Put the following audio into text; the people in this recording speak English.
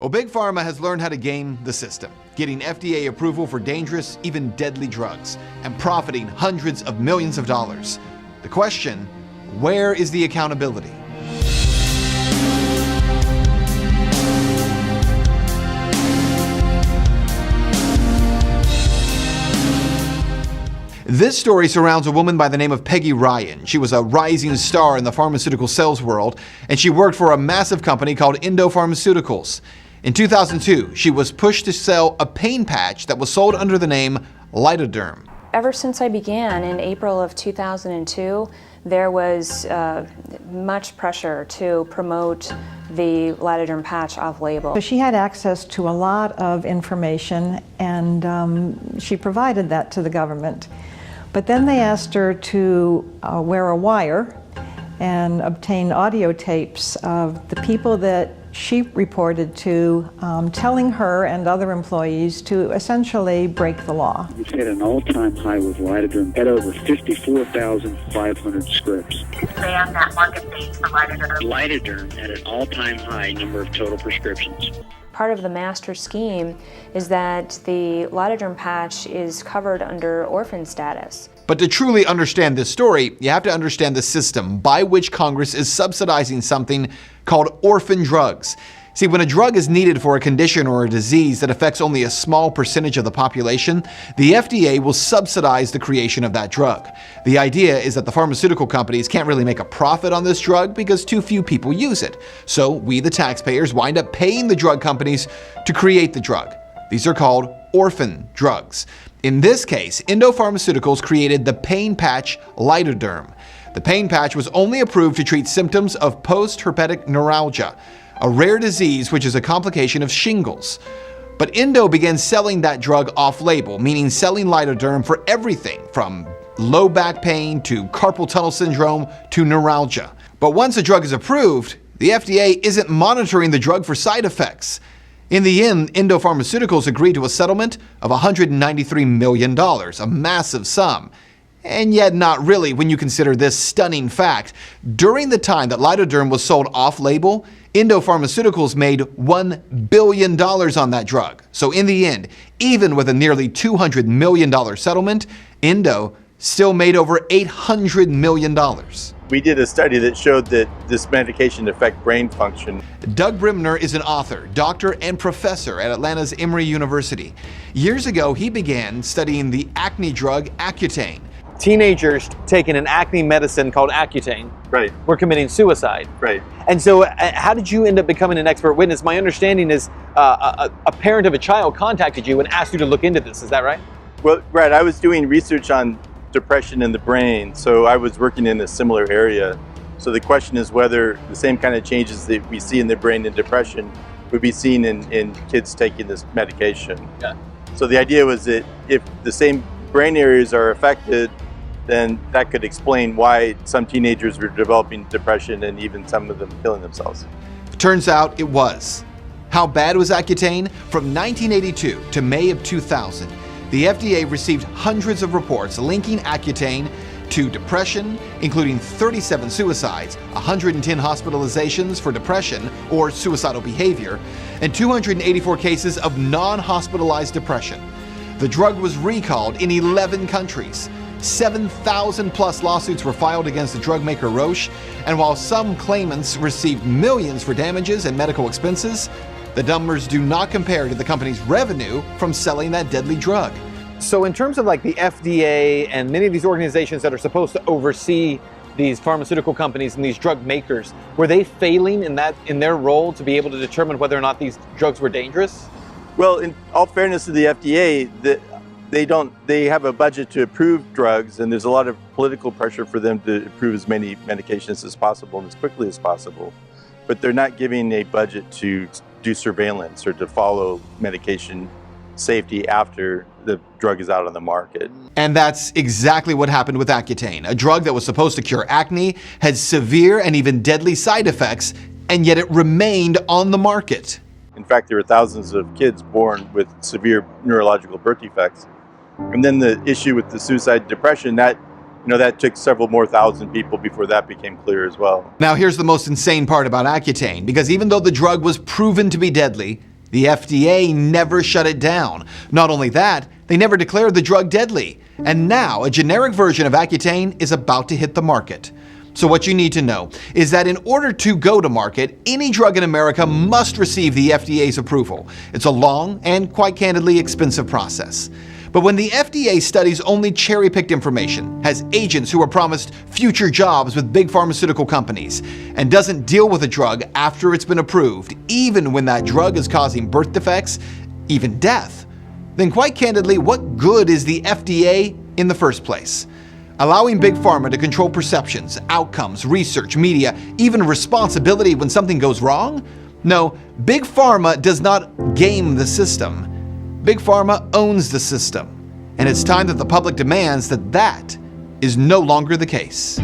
Well, Big Pharma has learned how to game the system, getting FDA approval for dangerous, even deadly drugs, and profiting hundreds of millions of dollars. The question, where is the accountability? This story surrounds a woman by the name of Peggy Ryan. She was a rising star in the pharmaceutical sales world, and she worked for a massive company called Endo Pharmaceuticals. In 2002, she was pushed to sell a pain patch that was sold under the name Lidoderm. Ever since I began in April of 2002, there was much pressure to promote the Lidoderm patch off-label. So she had access to a lot of information, and she provided that to the government. But then they asked her to wear a wire and obtain audio tapes of the people that she reported to, telling her and other employees to essentially break the law. We've hit an all-time high with Lidoderm at over 54,500 scripts. Expand that market base for Lidoderm. Lidoderm at an all-time high number of total prescriptions. Part of the master scheme is that the Lidoderm patch is covered under orphan status. But to truly understand this story, you have to understand the system by which Congress is subsidizing something called orphan drugs. See, when a drug is needed for a condition or a disease that affects only a small percentage of the population, the FDA will subsidize the creation of that drug. The idea is that the pharmaceutical companies can't really make a profit on this drug because too few people use it. So we, the taxpayers, wind up paying the drug companies to create the drug. These are called orphan drugs. In this case, Endo Pharmaceuticals created the pain patch Lidoderm. The pain patch was only approved to treat symptoms of post-herpetic neuralgia, a rare disease which is a complication of shingles. But Endo began selling that drug off-label, meaning selling Lidoderm for everything from low back pain to carpal tunnel syndrome to neuralgia. But once a drug is approved, the FDA isn't monitoring the drug for side effects. In the end, Endo Pharmaceuticals agreed to a settlement of $193 million, a massive sum. And yet not really when you consider this stunning fact. During the time that Lidoderm was sold off-label, Endo Pharmaceuticals made $1 billion on that drug. So in the end, even with a nearly $200 million settlement, Endo still made over $800 million. We did a study that showed that this medication affects brain function. Doug Brimner is an author, doctor, and professor at Atlanta's Emory University. Years ago, he began studying the acne drug Accutane. Teenagers taking an acne medicine called Accutane were committing suicide. Right. And so how did you end up becoming an expert witness? My understanding is a parent of a child contacted you and asked you to look into this. Is that right? Well, right. I was doing research on depression in the brain, so I was working in a similar area. So the question is whether the same kind of changes that we see in the brain in depression would be seen in kids taking this medication. Yeah. So the idea was that if the same brain areas are affected, then that could explain why some teenagers were developing depression and even some of them killing themselves. Turns out it was. How bad was Accutane? From 1982 to May of 2000, the FDA received hundreds of reports linking Accutane to depression, including 37 suicides, 110 hospitalizations for depression or suicidal behavior, and 284 cases of non-hospitalized depression. The drug was recalled in 11 countries. 7,000 plus lawsuits were filed against the drug maker Roche, and while some claimants received millions for damages and medical expenses, the numbers do not compare to the company's revenue from selling that deadly drug. So in terms of like the FDA and many of these organizations that are supposed to oversee these pharmaceutical companies and these drug makers, were they failing in their role to be able to determine whether or not these drugs were dangerous? Well, in all fairness to the FDA, they have a budget to approve drugs, and there's a lot of political pressure for them to approve as many medications as possible and as quickly as possible. But they're not giving a budget to do surveillance or to follow medication safety after the drug is out on the market. And that's exactly what happened with Accutane. A drug that was supposed to cure acne had severe and even deadly side effects, and yet it remained on the market. In fact, there were thousands of kids born with severe neurological birth defects. And then the issue with the suicide and depression, that took several more thousand people before that became clear as well. Now here's the most insane part about Accutane, because even though the drug was proven to be deadly, The FDA never shut it down. Not only that, they never declared the drug deadly. And now a generic version of Accutane is about to hit the market. So what you need to know is that in order to go to market, any drug in America must receive the FDA's approval. It's a long and, quite candidly, expensive process. But when the FDA studies only cherry-picked information, has agents who are promised future jobs with big pharmaceutical companies, and doesn't deal with a drug after it's been approved, even when that drug is causing birth defects, even death, then quite candidly, what good is the FDA in the first place? Allowing Big Pharma to control perceptions, outcomes, research, media, even responsibility when something goes wrong? No, Big Pharma does not game the system. Big Pharma owns the system. And it's time that the public demands that that is no longer the case.